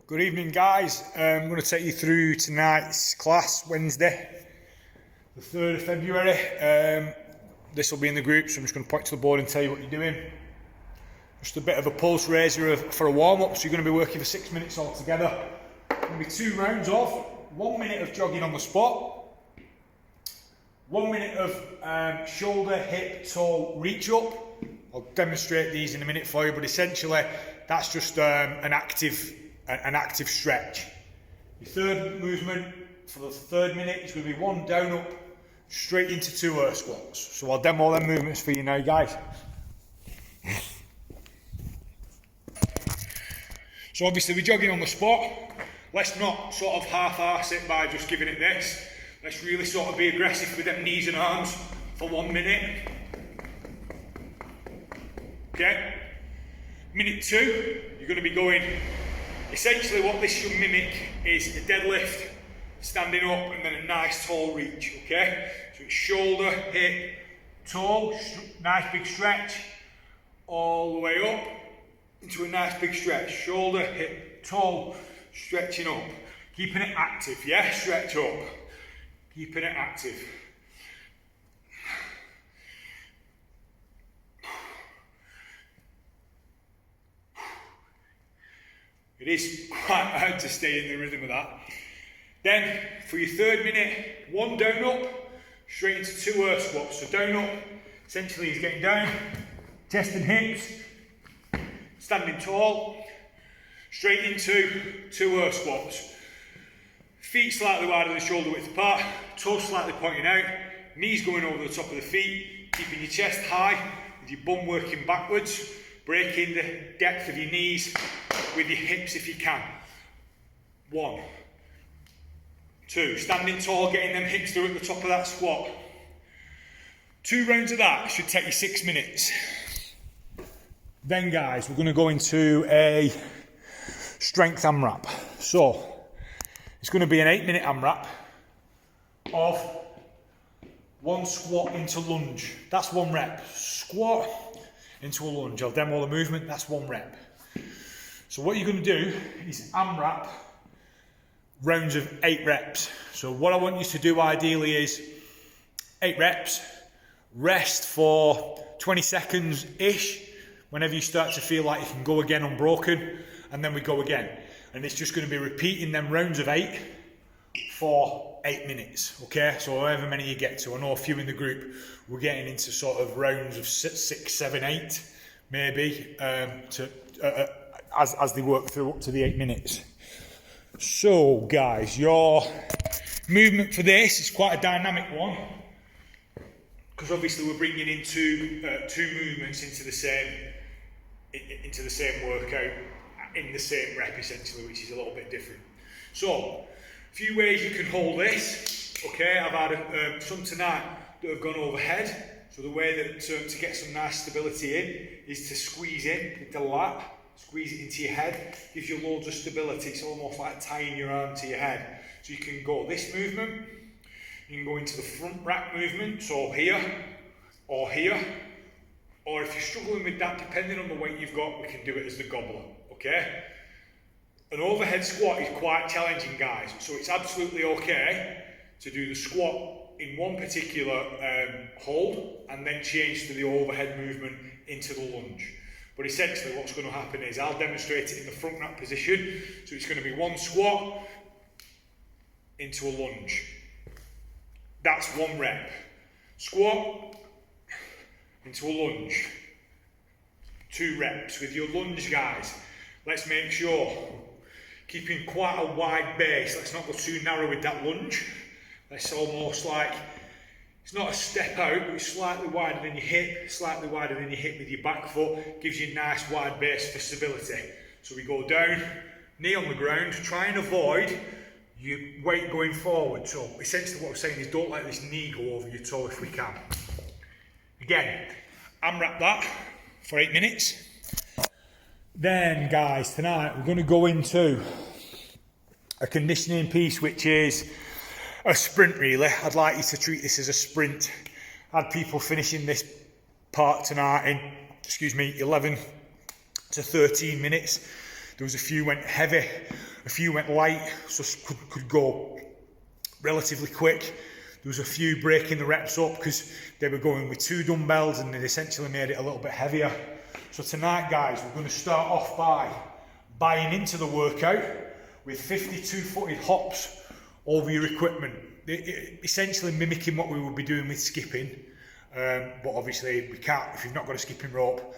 Good evening, guys. I'm going to take you through tonight's class, Wednesday, the 3rd of February. This will be in the group, so I'm just going to point to the board and tell you what you're doing. Just a bit of a pulse raiser for a warm-up, so you're going to be working for 6 minutes altogether. Going to be 2 rounds of 1 minute of jogging on the spot, 1 minute of shoulder, hip, toe, reach up. I'll demonstrate these in a minute for you, but essentially that's just an active stretch. Your third movement for the 3rd minute is going to be 1 down up straight into 2 air squats. So I'll demo them movements for you now, guys. So obviously we're jogging on the spot. Let's not sort of half-arse it by just giving it this. Let's really sort of be aggressive with them knees and arms for 1 minute. Okay? Minute 2, you're going to be going. Essentially what this should mimic is a deadlift, standing up and then a nice tall reach, okay? So it's shoulder, hip, toe, nice big stretch, all the way up into a nice big stretch. Shoulder, hip, toe, stretching up. Keeping it active, yeah? Stretch up. Keeping it active. It is quite hard to stay in the rhythm of that. Then, for your 3rd minute, 1 down up, straight into 2 air squats. So down up, essentially is getting down, chest and hips, standing tall, straight into 2 air squats. Feet slightly wider than shoulder width apart, toes slightly pointing out, knees going over the top of the feet, keeping your chest high, with your bum working backwards, breaking the depth of your knees with your hips if you can. 1, 2, standing tall, getting them hips through at the top of that squat. 2 rounds of that should take you 6 minutes. Then guys, we're going to go into a strength AMRAP. So, it's going to be an 8-minute AMRAP of 1 squat into lunge. That's 1 rep. Squat into a lunge. I'll demo the movement, that's 1 rep. So what you're going to do is AMRAP rounds of 8 reps. So what I want you to do ideally is 8 reps, rest for 20 seconds-ish, whenever you start to feel like you can go again unbroken, and then we go again. And it's just going to be repeating them rounds of 8 for 8 minutes, okay? So however many you get to. I know a few in the group, we're getting into sort of rounds of 6, 7, 8, maybe, as they work through up to the 8 minutes. So guys, your movement for this is quite a dynamic one, because obviously we're bringing in two movements into the same workout in the same rep essentially, which is a little bit different. So a few ways you can hold this. Okay, I've had some tonight that have gone overhead. So the way that to get some nice stability in is to squeeze in with the lat. Squeeze it into your head, gives you loads of stability. It's almost like tying your arm to your head. So you can go this movement, you can go into the front rack movement, so here, or if you're struggling with that, depending on the weight you've got, we can do it as the gobbler, okay? An overhead squat is quite challenging, guys, so it's absolutely okay to do the squat in one particular hold, and then change to the overhead movement into the lunge. But essentially what's going to happen is I'll demonstrate it in the front rack position. So it's going to be 1 squat into a lunge. That's 1 rep. Squat into a lunge. 2 reps. With your lunge, guys, let's make sure, keeping quite a wide base, let's not go too narrow with that lunge. Let's almost like, it's not a step out, but it's slightly wider than your hip, with your back foot, gives you a nice wide base for stability. So we go down, knee on the ground, try and avoid your weight going forward. So essentially what I'm saying is don't let this knee go over your toe if we can. Again, AMRAP that for 8 minutes. Then guys, tonight we're going to go into a conditioning piece, which is a sprint really. I'd like you to treat this as a sprint. I had people finishing this part tonight in, 11 to 13 minutes. There was a few went heavy, A few went light, so could go relatively quick. There was a few breaking the reps up because they were going with 2 dumbbells and they essentially made it a little bit heavier. So tonight, guys, we're going to start off by buying into the workout with 52-footed hops over your equipment. Essentially mimicking what we would be doing with skipping. But obviously we can't, if you've not got a skipping rope,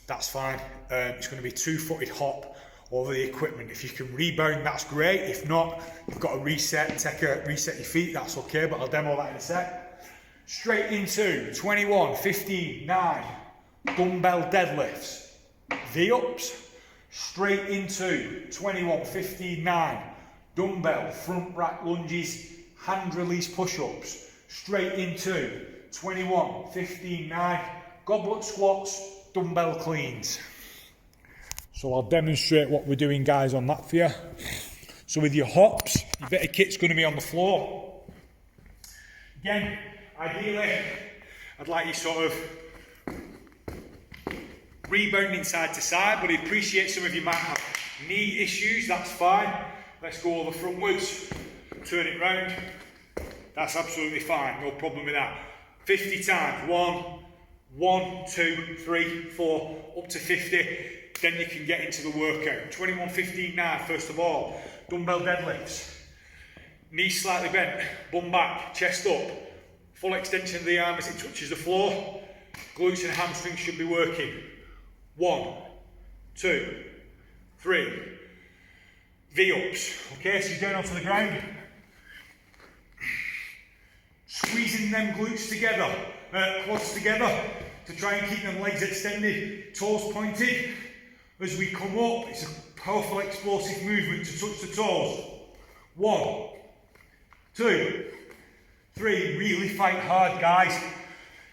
that's fine. It's going to be 2-footed hop over the equipment. If you can rebound, that's great. If not, you've got to reset your feet, that's okay, but I'll demo that in a sec. Straight into 21, 15, 9 dumbbell deadlifts, V-ups. Straight into 21, 15, 9 dumbbell front rack lunges, hand release push-ups. Straight into 21, 15, 9 goblet squats, dumbbell cleans. So I'll demonstrate what we're doing, guys, on that for you. So with your hops, your bit of kit's going to be on the floor. Again, ideally, I'd like you sort of rebounding side to side, but I appreciate some of you might have knee issues, that's fine. Let's go over frontwards, turn it round. That's absolutely fine, no problem with that. 50 times, 1, 2, 3, 4, up to 50. Then you can get into the workout. 21, 15, 9, first of all. Dumbbell deadlifts. Knees slightly bent, bum back, chest up. Full extension of the arm as it touches the floor. Glutes and hamstrings should be working. 1, 2, 3. V-ups. Okay, so you're going onto the ground. Squeezing them glutes together, quads together, to try and keep them legs extended, toes pointed. As we come up, it's a powerful explosive movement to touch the toes. 1, 2, 3, really fight hard, guys,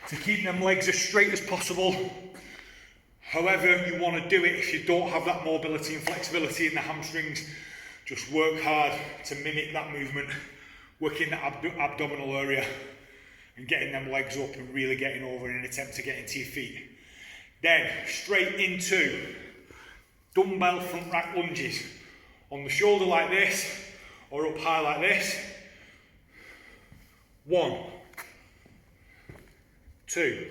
to keep them legs as straight as possible. However you want to do it, if you don't have that mobility and flexibility in the hamstrings, just work hard to mimic that movement, working that abdominal area and getting them legs up and really getting over in an attempt to get into your feet. Then straight into dumbbell front rack lunges. On the shoulder like this, or up high like this. 1, 2.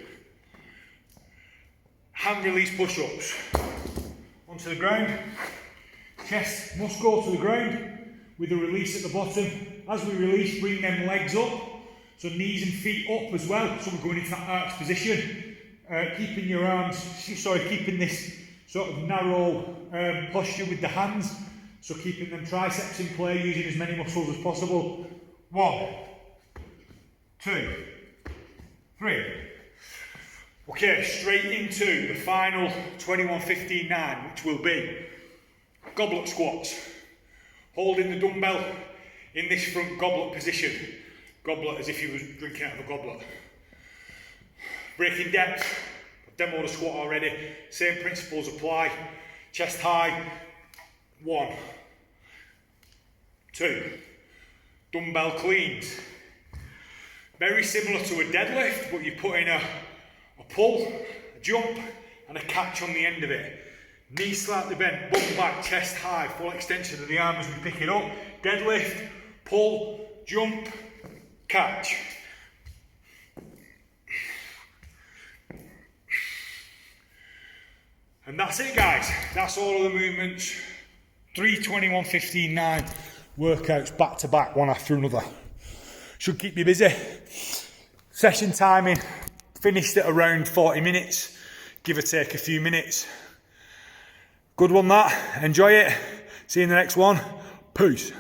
Hand release push-ups. Onto the ground. Chest must go to the ground with a release at the bottom. As we release, bring them legs up. So knees and feet up as well. So we're going into that arch position. Keeping your arms, keeping this sort of narrow posture with the hands. So keeping them triceps in play, using as many muscles as possible. 1, 2, 3. Okay, straight into the final 21, 15, 9, which will be goblet squats. Holding the dumbbell in this front goblet position. Goblet as if you were drinking out of a goblet. Breaking depth. I've demoed a squat already. Same principles apply. Chest high. 1, 2. Dumbbell cleans. Very similar to a deadlift, but you put in a pull, a jump, and a catch on the end of it. Knees slightly bent, bum back, chest high, full extension of the arm as we pick it up. Deadlift, pull, jump, catch. And that's it, guys. That's all of the movements. 3 21 15 9 workouts back to back, one after another. Should keep you busy. Session timing finished at around 40 minutes, give or take a few minutes. Good one that. Enjoy it. See you in the next one. Peace.